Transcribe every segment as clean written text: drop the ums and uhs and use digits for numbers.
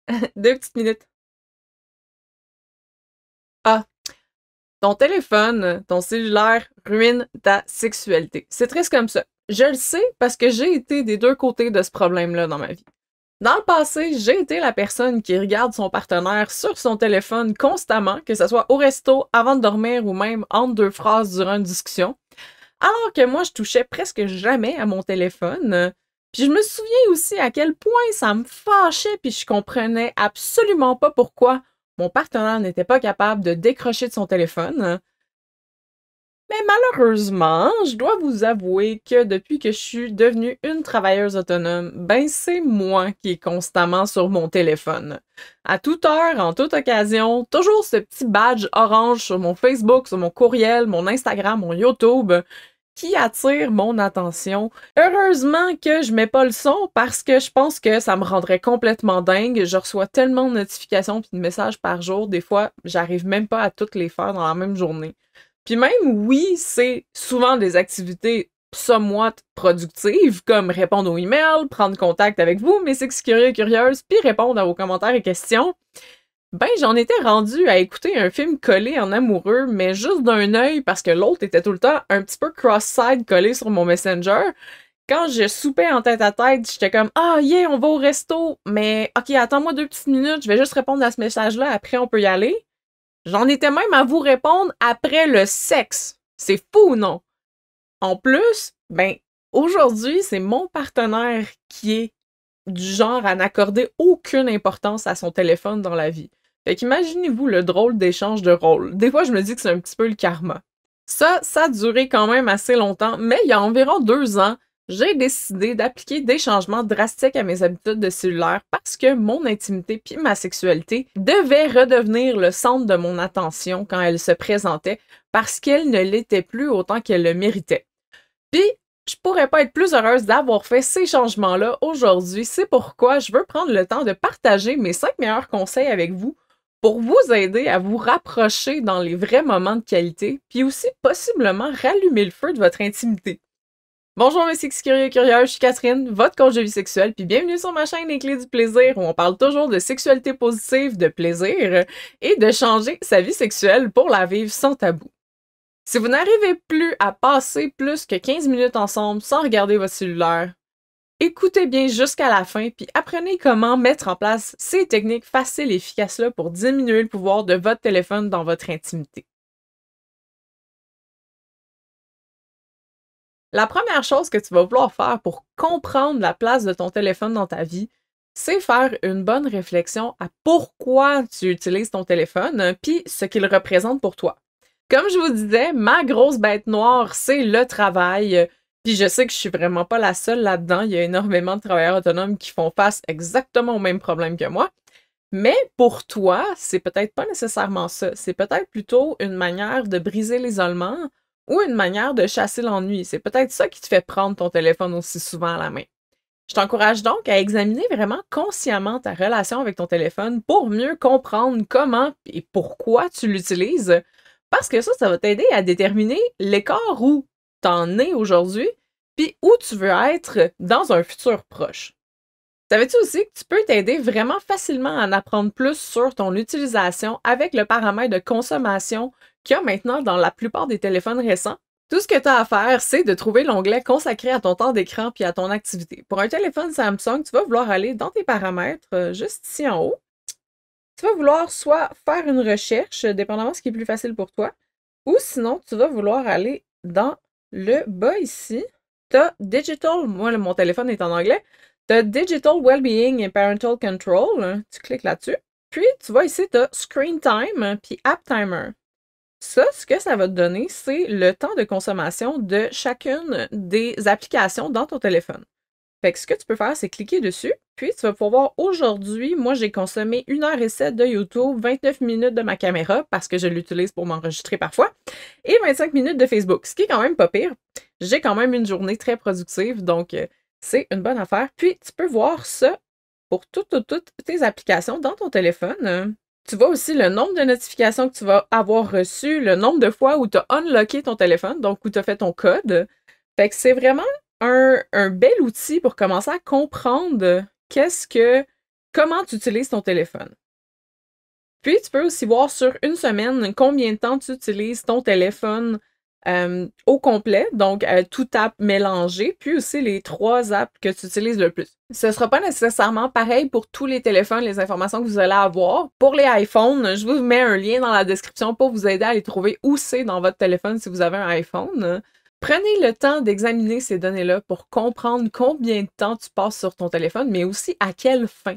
2 petites minutes. Ah, ton téléphone, ton cellulaire ruine ta sexualité. C'est triste comme ça. Je le sais parce que j'ai été des 2 côtés de ce problème-là dans ma vie. Dans le passé, j'ai été la personne qui regarde son partenaire sur son téléphone constamment, que ce soit au resto, avant de dormir ou même entre 2 phrases durant une discussion. Alors que moi, je touchais presque jamais à mon téléphone. Puis je me souviens aussi à quel point ça me fâchait, puis je comprenais absolument pas pourquoi mon partenaire n'était pas capable de décrocher de son téléphone. Mais malheureusement, je dois vous avouer que depuis que je suis devenue une travailleuse autonome, ben c'est moi qui est constamment sur mon téléphone. À toute heure, en toute occasion, toujours ce petit badge orange sur mon Facebook, sur mon courriel, mon Instagram, mon YouTube, qui attire mon attention. Heureusement que je mets pas le son parce que je pense que ça me rendrait complètement dingue. Je reçois tellement de notifications puis de messages par jour, des fois, j'arrive même pas à toutes les faire dans la même journée. Puis même, oui, c'est souvent des activités somewhat productives, comme répondre aux emails, prendre contact avec vous, mes six curieux et curieuses, puis répondre à vos commentaires et questions. Ben, j'en étais rendue à écouter un film collé en amoureux, mais juste d'un œil parce que l'autre était tout le temps un petit peu cross-side collé sur mon Messenger. Quand je soupais en tête à tête, j'étais comme ah yeah, on va au resto, mais ok, attends-moi 2 petites minutes, je vais juste répondre à ce message-là, après on peut y aller. J'en étais même à vous répondre après le sexe. C'est fou, non? En plus, ben, aujourd'hui, c'est mon partenaire qui est du genre à n'accorder aucune importance à son téléphone dans la vie. Fait qu'imaginez-vous le drôle d'échange de rôles. Des fois, je me dis que c'est un petit peu le karma. Ça a duré quand même assez longtemps, mais il y a environ 2 ans, j'ai décidé d'appliquer des changements drastiques à mes habitudes de cellulaire parce que mon intimité puis ma sexualité devaient redevenir le centre de mon attention quand elle se présentait parce qu'elle ne l'était plus autant qu'elle le méritait. Puis, je pourrais pas être plus heureuse d'avoir fait ces changements-là aujourd'hui. C'est pourquoi je veux prendre le temps de partager mes 5 meilleurs conseils avec vous pour vous aider à vous rapprocher dans les vrais moments de qualité, puis aussi possiblement rallumer le feu de votre intimité. Bonjour mes six curieux et curieuses, je suis Catherine, votre coach de vie sexuelle, puis bienvenue sur ma chaîne Les Clés du plaisir où on parle toujours de sexualité positive, de plaisir et de changer sa vie sexuelle pour la vivre sans tabou. Si vous n'arrivez plus à passer plus que 15 minutes ensemble sans regarder votre cellulaire, écoutez bien jusqu'à la fin puis apprenez comment mettre en place ces techniques faciles et efficaces-là pour diminuer le pouvoir de votre téléphone dans votre intimité. La première chose que tu vas vouloir faire pour comprendre la place de ton téléphone dans ta vie, c'est faire une bonne réflexion à pourquoi tu utilises ton téléphone puis ce qu'il représente pour toi. Comme je vous disais, ma grosse bête noire, c'est le travail. Puis je sais que je suis vraiment pas la seule là-dedans. Il y a énormément de travailleurs autonomes qui font face exactement au même problème que moi. Mais pour toi, c'est peut-être pas nécessairement ça. C'est peut-être plutôt une manière de briser l'isolement ou une manière de chasser l'ennui. C'est peut-être ça qui te fait prendre ton téléphone aussi souvent à la main. Je t'encourage donc à examiner vraiment consciemment ta relation avec ton téléphone pour mieux comprendre comment et pourquoi tu l'utilises. Parce que ça va t'aider à déterminer l'écart où t'en es aujourd'hui, puis où tu veux être dans un futur proche. Savais-tu aussi que tu peux t'aider vraiment facilement à en apprendre plus sur ton utilisation avec le paramètre de consommation qu'il y a maintenant dans la plupart des téléphones récents? Tout ce que tu as à faire, c'est de trouver l'onglet consacré à ton temps d'écran puis à ton activité. Pour un téléphone Samsung, tu vas vouloir aller dans tes paramètres, juste ici en haut. Tu vas vouloir soit faire une recherche, dépendamment de ce qui est plus facile pour toi, ou sinon, tu vas vouloir aller dans le bas ici. Tu as Digital, moi, mon téléphone est en anglais. Tu as Digital Wellbeing and Parental Control. Tu cliques là-dessus. Puis, tu vois ici, tu as Screen Time puis App Timer. Ça, ce que ça va te donner, c'est le temps de consommation de chacune des applications dans ton téléphone. Fait que ce que tu peux faire, c'est cliquer dessus, puis tu vas pouvoir voir aujourd'hui, moi j'ai consommé 1h07 de YouTube, 29 minutes de ma caméra parce que je l'utilise pour m'enregistrer parfois, et 25 minutes de Facebook, ce qui est quand même pas pire. J'ai quand même une journée très productive, donc c'est une bonne affaire. Puis tu peux voir ça pour toutes tes applications dans ton téléphone. Tu vois aussi le nombre de notifications que tu vas avoir reçues, le nombre de fois où tu as unlocké ton téléphone, donc où tu as fait ton code. Fait que c'est vraiment un bel outil pour commencer à comprendre qu'est-ce que comment tu utilises ton téléphone. Puis, tu peux aussi voir sur une semaine combien de temps tu utilises ton téléphone au complet, donc tout app mélangé, puis aussi les 3 apps que tu utilises le plus. Ce ne sera pas nécessairement pareil pour tous les téléphones, les informations que vous allez avoir. Pour les iPhones, je vous mets un lien dans la description pour vous aider à les trouver où c'est dans votre téléphone si vous avez un iPhone. Prenez le temps d'examiner ces données-là pour comprendre combien de temps tu passes sur ton téléphone, mais aussi à quelle fin.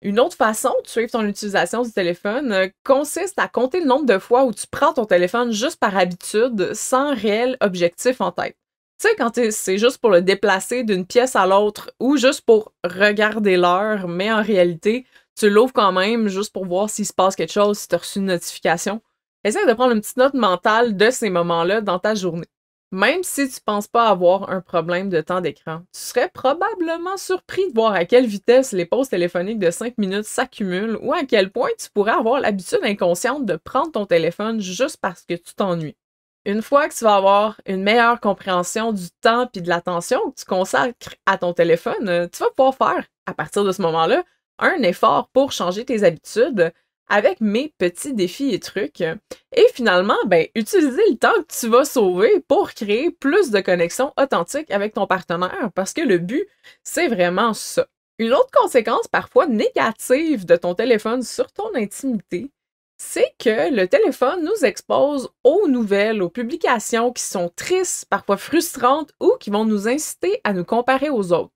Une autre façon de suivre ton utilisation du téléphone consiste à compter le nombre de fois où tu prends ton téléphone juste par habitude, sans réel objectif en tête. Tu sais, quand c'est juste pour le déplacer d'une pièce à l'autre ou juste pour regarder l'heure, mais en réalité, tu l'ouvres quand même juste pour voir s'il se passe quelque chose, si tu as reçu une notification. Essaye de prendre une petite note mentale de ces moments-là dans ta journée. Même si tu penses pas avoir un problème de temps d'écran, tu serais probablement surpris de voir à quelle vitesse les pauses téléphoniques de 5 minutes s'accumulent ou à quel point tu pourrais avoir l'habitude inconsciente de prendre ton téléphone juste parce que tu t'ennuies. Une fois que tu vas avoir une meilleure compréhension du temps et de l'attention que tu consacres à ton téléphone, tu vas pouvoir faire, à partir de ce moment-là, un effort pour changer tes habitudes avec mes petits défis et trucs. Et finalement, utiliser le temps que tu vas sauver pour créer plus de connexions authentiques avec ton partenaire, parce que le but, c'est vraiment ça. Une autre conséquence parfois négative de ton téléphone sur ton intimité, c'est que le téléphone nous expose aux nouvelles, aux publications qui sont tristes, parfois frustrantes ou qui vont nous inciter à nous comparer aux autres.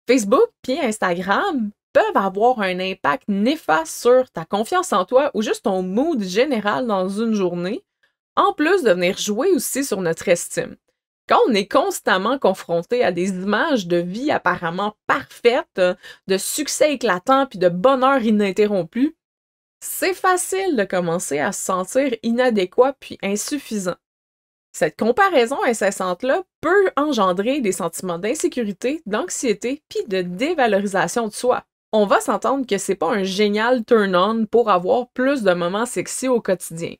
Facebook puis Instagram peuvent avoir un impact néfaste sur ta confiance en toi ou juste ton mood général dans une journée, en plus de venir jouer aussi sur notre estime. Quand on est constamment confronté à des images de vie apparemment parfaites, de succès éclatant puis de bonheur ininterrompu, c'est facile de commencer à se sentir inadéquat puis insuffisant. Cette comparaison incessante-là peut engendrer des sentiments d'insécurité, d'anxiété puis de dévalorisation de soi. On va s'entendre que c'est pas un génial turn-on pour avoir plus de moments sexy au quotidien.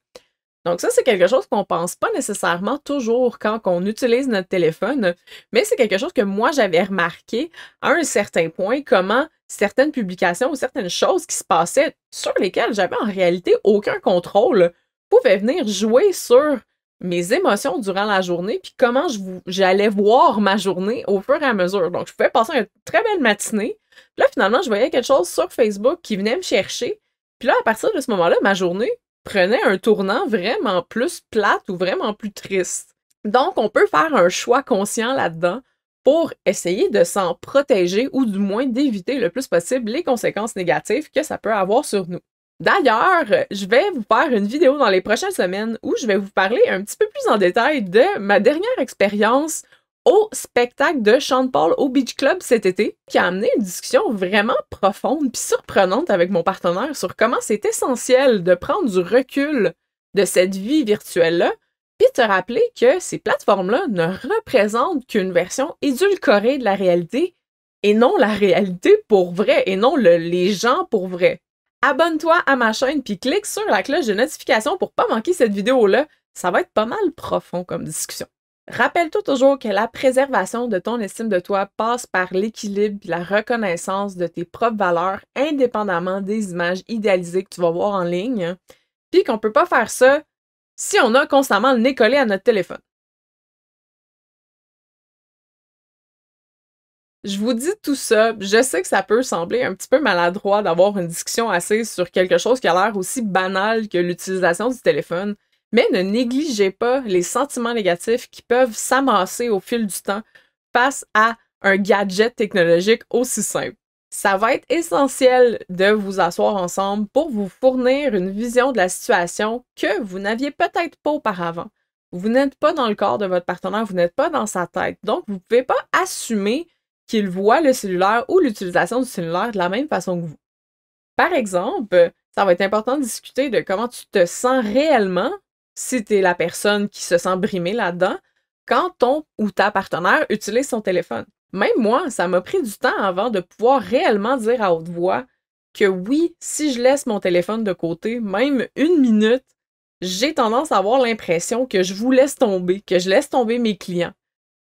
Donc ça, c'est quelque chose qu'on pense pas nécessairement toujours quand on utilise notre téléphone, mais c'est quelque chose que moi, j'avais remarqué à un certain point, comment certaines publications ou certaines choses qui se passaient sur lesquelles j'avais en réalité aucun contrôle pouvaient venir jouer sur mes émotions durant la journée, puis comment j'allais voir ma journée au fur et à mesure. Donc, je pouvais passer une très belle matinée, puis là, finalement, je voyais quelque chose sur Facebook qui venait me chercher, puis là, à partir de ce moment-là, ma journée prenait un tournant vraiment plus plate ou vraiment plus triste. Donc, on peut faire un choix conscient là-dedans pour essayer de s'en protéger ou du moins d'éviter le plus possible les conséquences négatives que ça peut avoir sur nous. D'ailleurs, je vais vous faire une vidéo dans les prochaines semaines où je vais vous parler un petit peu plus en détail de ma dernière expérience au spectacle de Sean Paul au Beach Club cet été, qui a amené une discussion vraiment profonde puis surprenante avec mon partenaire sur comment c'est essentiel de prendre du recul de cette vie virtuelle-là, puis de te rappeler que ces plateformes-là ne représentent qu'une version édulcorée de la réalité et non la réalité pour vrai, et non les gens pour vrai. Abonne-toi à ma chaîne puis clique sur la cloche de notification pour pas manquer cette vidéo-là. Ça va être pas mal profond comme discussion. Rappelle-toi toujours que la préservation de ton estime de toi passe par l'équilibre et la reconnaissance de tes propres valeurs indépendamment des images idéalisées que tu vas voir en ligne, puis qu'on peut pas faire ça si on a constamment le nez collé à notre téléphone. Je vous dis tout ça, je sais que ça peut sembler un petit peu maladroit d'avoir une discussion assise sur quelque chose qui a l'air aussi banal que l'utilisation du téléphone, mais ne négligez pas les sentiments négatifs qui peuvent s'amasser au fil du temps face à un gadget technologique aussi simple. Ça va être essentiel de vous asseoir ensemble pour vous fournir une vision de la situation que vous n'aviez peut-être pas auparavant. Vous n'êtes pas dans le corps de votre partenaire, vous n'êtes pas dans sa tête, donc vous ne pouvez pas assumer qu'il voit le cellulaire ou l'utilisation du cellulaire de la même façon que vous. Par exemple, ça va être important de discuter de comment tu te sens réellement si tu es la personne qui se sent brimée là-dedans quand ton ou ta partenaire utilise son téléphone. Même moi, ça m'a pris du temps avant de pouvoir réellement dire à haute voix que oui, si je laisse mon téléphone de côté, même une minute, j'ai tendance à avoir l'impression que je vous laisse tomber, que je laisse tomber mes clients.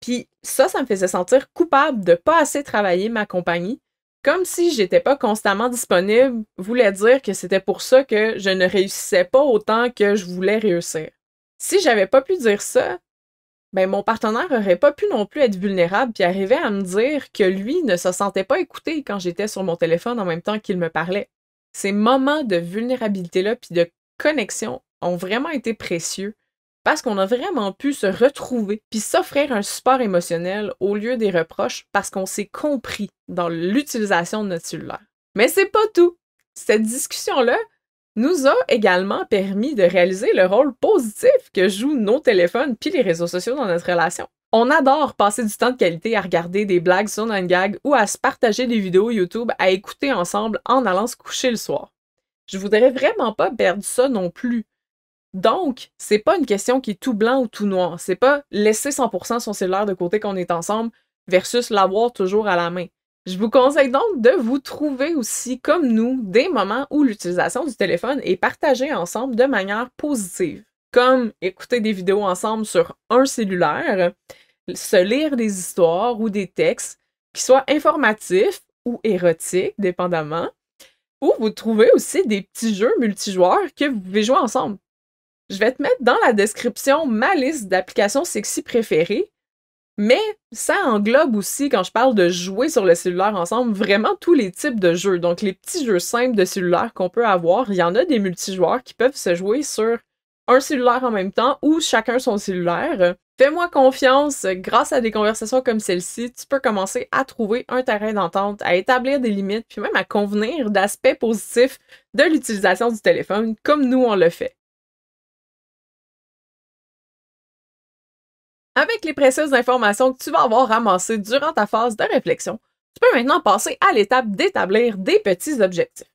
Puis ça me faisait sentir coupable de pas assez travailler ma compagnie, Comme si j'étais pas constamment disponible voulait dire que c'était pour ça que je ne réussissais pas autant que je voulais réussir. Si j'avais pas pu dire ça, ben mon partenaire aurait pas pu non plus être vulnérable puis arriver à me dire que lui ne se sentait pas écouté quand j'étais sur mon téléphone en même temps qu'il me parlait. Ces moments de vulnérabilité-là puis de connexion ont vraiment été précieux parce qu'on a vraiment pu se retrouver puis s'offrir un support émotionnel au lieu des reproches parce qu'on s'est compris dans l'utilisation de notre cellulaire. Mais c'est pas tout! Cette discussion-là nous a également permis de réaliser le rôle positif que jouent nos téléphones puis les réseaux sociaux dans notre relation. On adore passer du temps de qualité à regarder des blagues sur 9gag ou à se partager des vidéos YouTube à écouter ensemble en allant se coucher le soir. Je voudrais vraiment pas perdre ça non plus. Donc, c'est pas une question qui est tout blanc ou tout noir. C'est pas laisser 100% son cellulaire de côté quand on est ensemble versus l'avoir toujours à la main. Je vous conseille donc de vous trouver aussi, comme nous, des moments où l'utilisation du téléphone est partagée ensemble de manière positive, comme écouter des vidéos ensemble sur un cellulaire, se lire des histoires ou des textes qui soient informatifs ou érotiques, dépendamment, ou vous trouvez aussi des petits jeux multijoueurs que vous pouvez jouer ensemble. Je vais te mettre dans la description ma liste d'applications sexy préférées, mais ça englobe aussi, quand je parle de jouer sur le cellulaire ensemble, vraiment tous les types de jeux. Donc, les petits jeux simples de cellulaire qu'on peut avoir, il y en a des multijoueurs qui peuvent se jouer sur un cellulaire en même temps ou chacun son cellulaire. Fais-moi confiance, grâce à des conversations comme celle-ci, tu peux commencer à trouver un terrain d'entente, à établir des limites, puis même à convenir d'aspects positifs de l'utilisation du téléphone, comme nous on le fait. Avec les précieuses informations que tu vas avoir ramassées durant ta phase de réflexion, tu peux maintenant passer à l'étape d'établir des petits objectifs.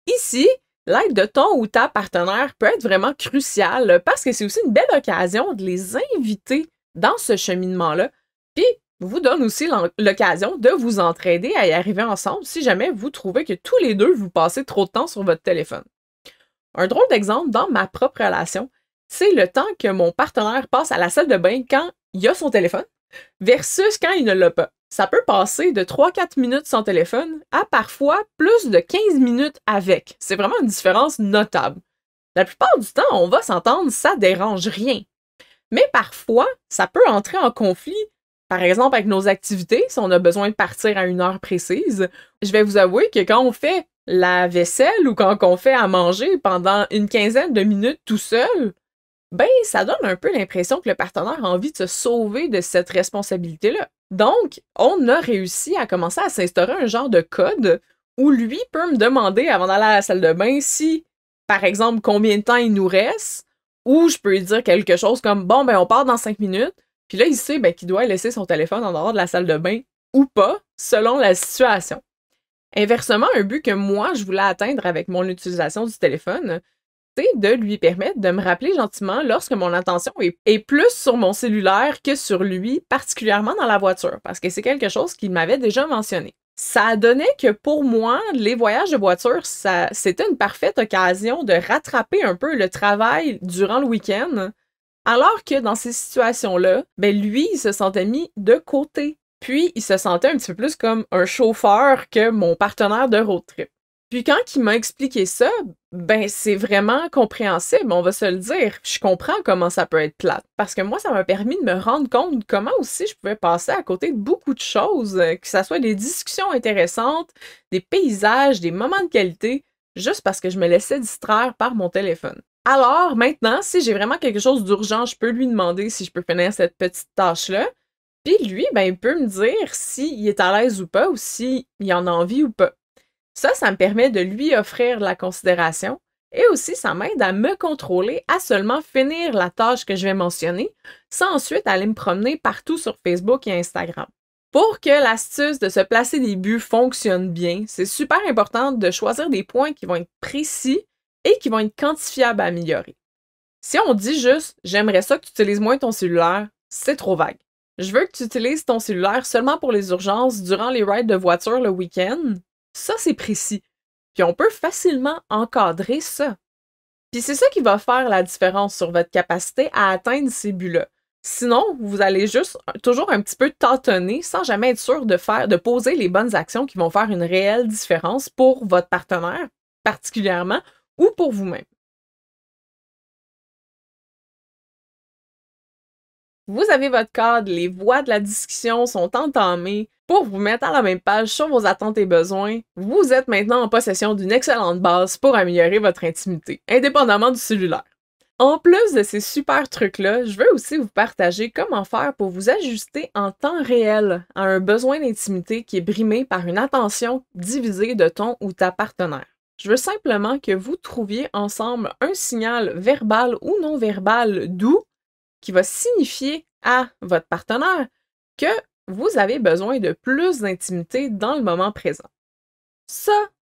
Ici, l'aide de ton ou ta partenaire peut être vraiment cruciale parce que c'est aussi une belle occasion de les inviter dans ce cheminement-là, puis vous donne aussi l'occasion de vous entraider à y arriver ensemble si jamais vous trouvez que tous les deux vous passez trop de temps sur votre téléphone. Un drôle d'exemple dans ma propre relation, c'est le temps que mon partenaire passe à la salle de bain quand il a son téléphone versus quand il ne l'a pas. Ça peut passer de 3-4 minutes sans téléphone à parfois plus de 15 minutes avec. C'est vraiment une différence notable. La plupart du temps, on va s'entendre, ça dérange rien. Mais parfois, ça peut entrer en conflit, par exemple avec nos activités, si on a besoin de partir à une heure précise. Je vais vous avouer que quand on fait la vaisselle ou quand on fait à manger pendant une quinzaine de minutes tout seul, ben, ça donne un peu l'impression que le partenaire a envie de se sauver de cette responsabilité-là. Donc, on a réussi à commencer à s'instaurer un genre de code où lui peut me demander avant d'aller à la salle de bain si, par exemple, combien de temps il nous reste, ou je peux lui dire quelque chose comme bon, ben, on part dans 5 minutes, puis là, il sait ben, qu'il doit laisser son téléphone en dehors de la salle de bain ou pas, selon la situation. Inversement, un but que moi, je voulais atteindre avec mon utilisation du téléphone, c'est de lui permettre de me rappeler gentiment lorsque mon attention est plus sur mon cellulaire que sur lui, particulièrement dans la voiture, parce que c'est quelque chose qu'il m'avait déjà mentionné. Ça donnait que pour moi, les voyages de voiture, c'était une parfaite occasion de rattraper un peu le travail durant le week-end, alors que dans ces situations-là, ben lui, il se sentait mis de côté. Puis, il se sentait un petit peu plus comme un chauffeur que mon partenaire de road trip. Puis quand il m'a expliqué ça, ben c'est vraiment compréhensible, on va se le dire. Je comprends comment ça peut être plate, parce que moi, ça m'a permis de me rendre compte de comment aussi je pouvais passer à côté de beaucoup de choses, que ça soit des discussions intéressantes, des paysages, des moments de qualité, juste parce que je me laissais distraire par mon téléphone. Alors, maintenant, si j'ai vraiment quelque chose d'urgent, je peux lui demander si je peux finir cette petite tâche-là. Puis lui, ben, il peut me dire s'il est à l'aise ou pas, ou s'il en a envie ou pas. Ça me permet de lui offrir de la considération et aussi ça m'aide à me contrôler à seulement finir la tâche que je vais mentionner sans ensuite aller me promener partout sur Facebook et Instagram. Pour que l'astuce de se placer des buts fonctionne bien, c'est super important de choisir des points qui vont être précis et qui vont être quantifiables à améliorer. Si on dit juste « j'aimerais ça que tu utilises moins ton cellulaire », c'est trop vague. Je veux que tu utilises ton cellulaire seulement pour les urgences durant les rides de voiture le week-end. Ça, c'est précis. Puis on peut facilement encadrer ça. Puis c'est ça qui va faire la différence sur votre capacité à atteindre ces buts-là. Sinon, vous allez juste toujours un petit peu tâtonner sans jamais être sûr de poser les bonnes actions qui vont faire une réelle différence pour votre partenaire, particulièrement, ou pour vous-même. Vous avez votre cadre, les voies de la discussion sont entamées pour vous mettre à la même page sur vos attentes et besoins. Vous êtes maintenant en possession d'une excellente base pour améliorer votre intimité, indépendamment du cellulaire. En plus de ces super trucs-là, je veux aussi vous partager comment faire pour vous ajuster en temps réel à un besoin d'intimité qui est brimé par une attention divisée de ton ou ta partenaire. Je veux simplement que vous trouviez ensemble un signal verbal ou non verbal doux qui va signifier à votre partenaire que vous avez besoin de plus d'intimité dans le moment présent.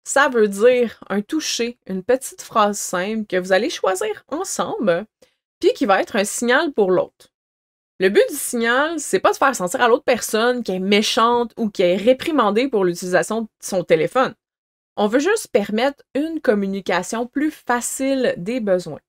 Ça veut dire un toucher, une petite phrase simple que vous allez choisir ensemble, puis qui va être un signal pour l'autre. Le but du signal, c'est pas de faire sentir à l'autre personne qu'elle est méchante ou qu'elle est réprimandée pour l'utilisation de son téléphone. On veut juste permettre une communication plus facile des besoins.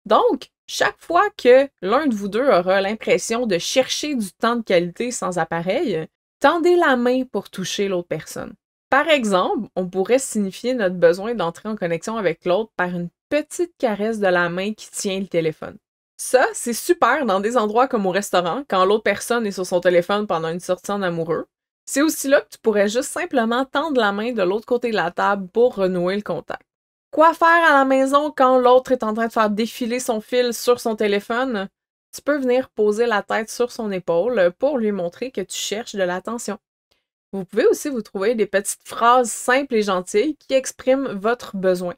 Donc, chaque fois que l'un de vous deux aura l'impression de chercher du temps de qualité sans appareil, tendez la main pour toucher l'autre personne. Par exemple, on pourrait signifier notre besoin d'entrer en connexion avec l'autre par une petite caresse de la main qui tient le téléphone. Ça, c'est super dans des endroits comme au restaurant, quand l'autre personne est sur son téléphone pendant une sortie en amoureux. C'est aussi là que tu pourrais juste simplement tendre la main de l'autre côté de la table pour renouer le contact. Quoi faire à la maison quand l'autre est en train de faire défiler son fil sur son téléphone? Tu peux venir poser la tête sur son épaule pour lui montrer que tu cherches de l'attention. Vous pouvez aussi vous trouver des petites phrases simples et gentilles qui expriment votre besoin.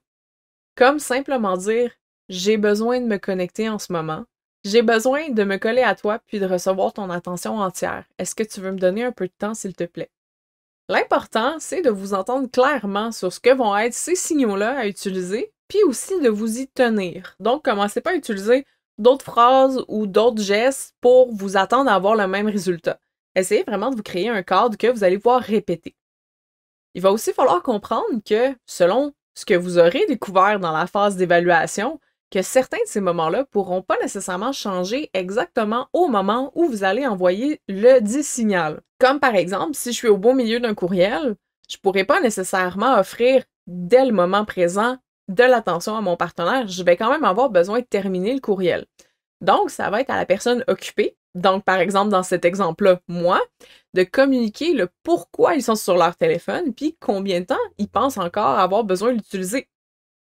Comme simplement dire « J'ai besoin de me connecter en ce moment. J'ai besoin de me coller à toi puis de recevoir ton attention entière. Est-ce que tu veux me donner un peu de temps, s'il te plaît? » L'important, c'est de vous entendre clairement sur ce que vont être ces signaux-là à utiliser, puis aussi de vous y tenir. Donc, commencez pas à utiliser d'autres phrases ou d'autres gestes pour vous attendre à avoir le même résultat. Essayez vraiment de vous créer un cadre que vous allez pouvoir répéter. Il va aussi falloir comprendre que, selon ce que vous aurez découvert dans la phase d'évaluation, que certains de ces moments-là pourront pas nécessairement changer exactement au moment où vous allez envoyer le dit signal. Comme par exemple, si je suis au beau milieu d'un courriel, je pourrais pas nécessairement offrir dès le moment présent de l'attention à mon partenaire, je vais quand même avoir besoin de terminer le courriel. Donc, ça va être à la personne occupée, donc par exemple dans cet exemple-là, moi, de communiquer le pourquoi ils sont sur leur téléphone, puis combien de temps ils pensent encore avoir besoin de l'utiliser.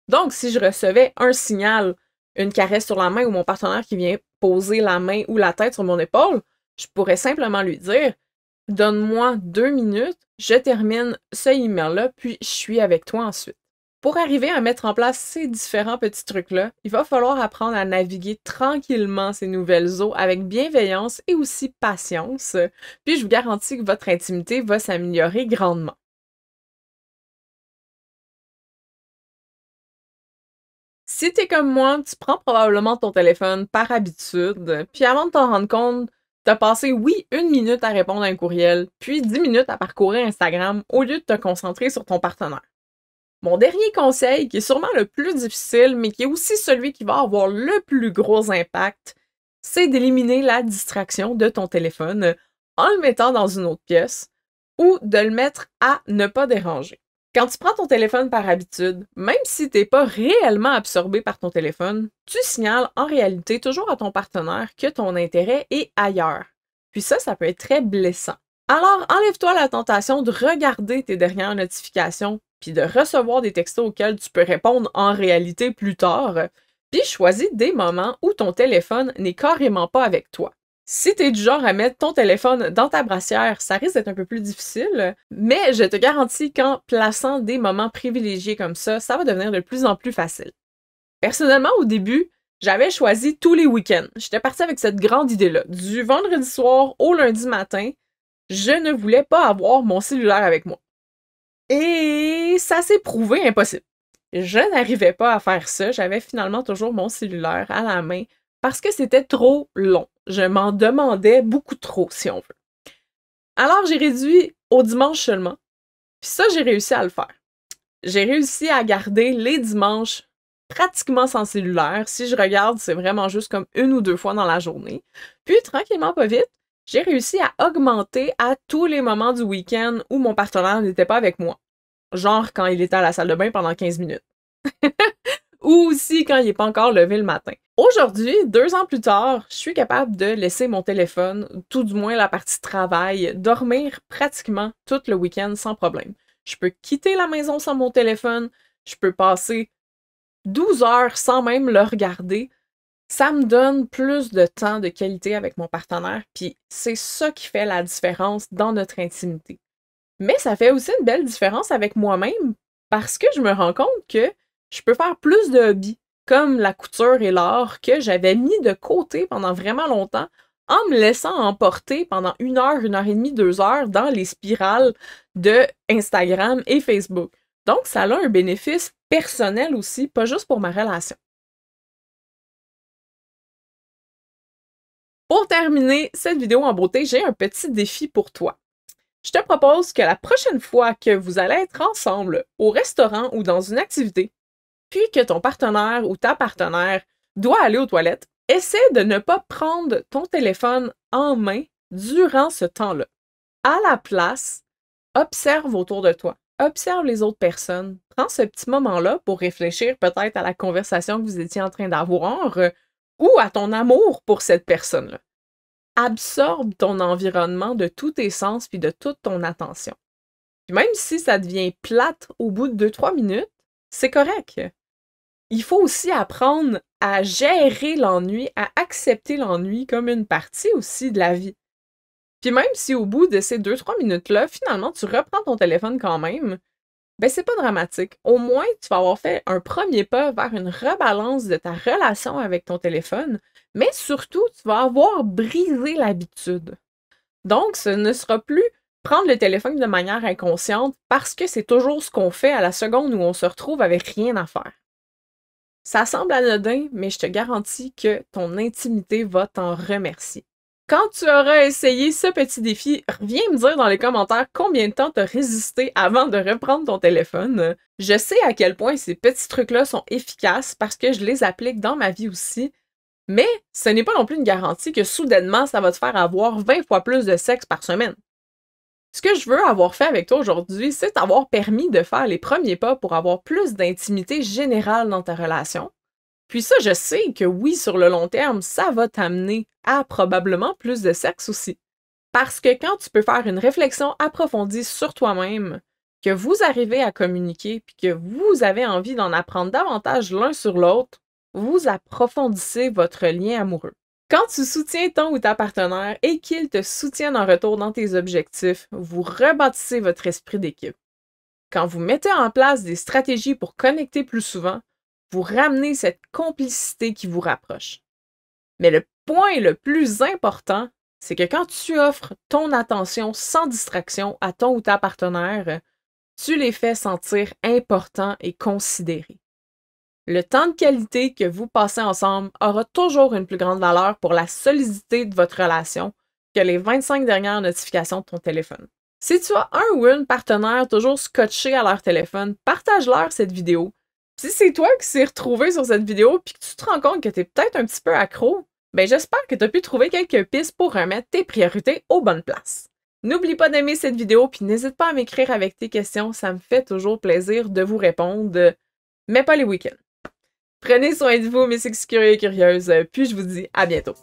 Donc, si je recevais un signal, une caresse sur la main ou mon partenaire qui vient poser la main ou la tête sur mon épaule, je pourrais simplement lui dire « Donne-moi 2 minutes, je termine ce email-là, puis je suis avec toi ensuite. » Pour arriver à mettre en place ces différents petits trucs-là, il va falloir apprendre à naviguer tranquillement ces nouvelles eaux avec bienveillance et aussi patience, puis je vous garantis que votre intimité va s'améliorer grandement. Si t'es comme moi, tu prends probablement ton téléphone par habitude, puis avant de t'en rendre compte, t'as passé, oui, 1 minute à répondre à un courriel, puis 10 minutes à parcourir Instagram au lieu de te concentrer sur ton partenaire. Mon dernier conseil, qui est sûrement le plus difficile, mais qui est aussi celui qui va avoir le plus gros impact, c'est d'éliminer la distraction de ton téléphone en le mettant dans une autre pièce ou de le mettre à ne pas déranger. Quand tu prends ton téléphone par habitude, même si t'es pas réellement absorbé par ton téléphone, tu signales en réalité toujours à ton partenaire que ton intérêt est ailleurs. Puis ça peut être très blessant. Alors, enlève-toi la tentation de regarder tes dernières notifications puis de recevoir des textos auxquels tu peux répondre en réalité plus tard, puis choisis des moments où ton téléphone n'est carrément pas avec toi. Si t'es du genre à mettre ton téléphone dans ta brassière, ça risque d'être un peu plus difficile, mais je te garantis qu'en plaçant des moments privilégiés comme ça va devenir de plus en plus facile. Personnellement, au début, j'avais choisi tous les week-ends. J'étais partie avec cette grande idée-là. Du vendredi soir au lundi matin, je ne voulais pas avoir mon cellulaire avec moi. Et ça s'est prouvé impossible. Je n'arrivais pas à faire ça. J'avais finalement toujours mon cellulaire à la main parce que c'était trop long. Je m'en demandais beaucoup trop, si on veut. Alors, j'ai réduit au dimanche seulement. Puis ça, j'ai réussi à le faire. J'ai réussi à garder les dimanches pratiquement sans cellulaire. Si je regarde, c'est vraiment juste comme 1 ou 2 fois dans la journée. Puis, tranquillement, pas vite, j'ai réussi à augmenter à tous les moments du week-end où mon partenaire n'était pas avec moi. Genre quand il était à la salle de bain pendant 15 minutes. Ou aussi quand il n'est pas encore levé le matin. Aujourd'hui, 2 ans plus tard, je suis capable de laisser mon téléphone, tout du moins la partie travail, dormir pratiquement tout le week-end sans problème. Je peux quitter la maison sans mon téléphone, je peux passer 12 heures sans même le regarder. Ça me donne plus de temps de qualité avec mon partenaire, puis c'est ça qui fait la différence dans notre intimité. Mais ça fait aussi une belle différence avec moi-même parce que je me rends compte que je peux faire plus de hobbies, comme la couture et l'art, que j'avais mis de côté pendant vraiment longtemps en me laissant emporter pendant 1 heure, 1 heure et demie, 2 heures dans les spirales de Instagram et Facebook. Donc, ça a un bénéfice personnel aussi, pas juste pour ma relation. Pour terminer cette vidéo en beauté, j'ai un petit défi pour toi. Je te propose que la prochaine fois que vous allez être ensemble au restaurant ou dans une activité, puis que ton partenaire ou ta partenaire doit aller aux toilettes, essaie de ne pas prendre ton téléphone en main durant ce temps-là. À la place, observe autour de toi, observe les autres personnes, prends ce petit moment-là pour réfléchir peut-être à la conversation que vous étiez en train d'avoir ou à ton amour pour cette personne-là. Absorbe ton environnement de tous tes sens puis de toute ton attention. Puis même si ça devient plate au bout de 2-3 minutes, c'est correct. Il faut aussi apprendre à gérer l'ennui, à accepter l'ennui comme une partie aussi de la vie. Puis même si au bout de ces 2-3 minutes-là, finalement, tu reprends ton téléphone quand même, ben c'est pas dramatique. Au moins, tu vas avoir fait un premier pas vers une rebalance de ta relation avec ton téléphone, mais surtout, tu vas avoir brisé l'habitude. Donc, ce ne sera plus prendre le téléphone de manière inconsciente parce que c'est toujours ce qu'on fait à la seconde où on se retrouve avec rien à faire. Ça semble anodin, mais je te garantis que ton intimité va t'en remercier. Quand tu auras essayé ce petit défi, reviens me dire dans les commentaires combien de temps t'as résisté avant de reprendre ton téléphone. Je sais à quel point ces petits trucs-là sont efficaces parce que je les applique dans ma vie aussi, mais ce n'est pas non plus une garantie que soudainement ça va te faire avoir 20 fois plus de sexe par semaine. Ce que je veux avoir fait avec toi aujourd'hui, c'est t'avoir permis de faire les premiers pas pour avoir plus d'intimité générale dans ta relation. Puis ça, je sais que oui, sur le long terme, ça va t'amener à probablement plus de sexe aussi. Parce que quand tu peux faire une réflexion approfondie sur toi-même, que vous arrivez à communiquer, puis que vous avez envie d'en apprendre davantage l'un sur l'autre, vous approfondissez votre lien amoureux. Quand tu soutiens ton ou ta partenaire et qu'il te soutienne en retour dans tes objectifs, vous rebâtissez votre esprit d'équipe. Quand vous mettez en place des stratégies pour connecter plus souvent, vous ramenez cette complicité qui vous rapproche. Mais le point le plus important, c'est que quand tu offres ton attention sans distraction à ton ou ta partenaire, tu les fais sentir importants et considérés. Le temps de qualité que vous passez ensemble aura toujours une plus grande valeur pour la solidité de votre relation que les 25 dernières notifications de ton téléphone. Si tu as un ou une partenaire toujours scotché à leur téléphone, partage-leur cette vidéo. Si c'est toi qui s'est retrouvé sur cette vidéo puis que tu te rends compte que tu es peut-être un petit peu accro, ben j'espère que tu as pu trouver quelques pistes pour remettre tes priorités aux bonnes places. N'oublie pas d'aimer cette vidéo puis n'hésite pas à m'écrire avec tes questions, ça me fait toujours plaisir de vous répondre, mais pas les week-ends. Prenez soin de vous, mes sexy curieux et curieuses, puis je vous dis à bientôt.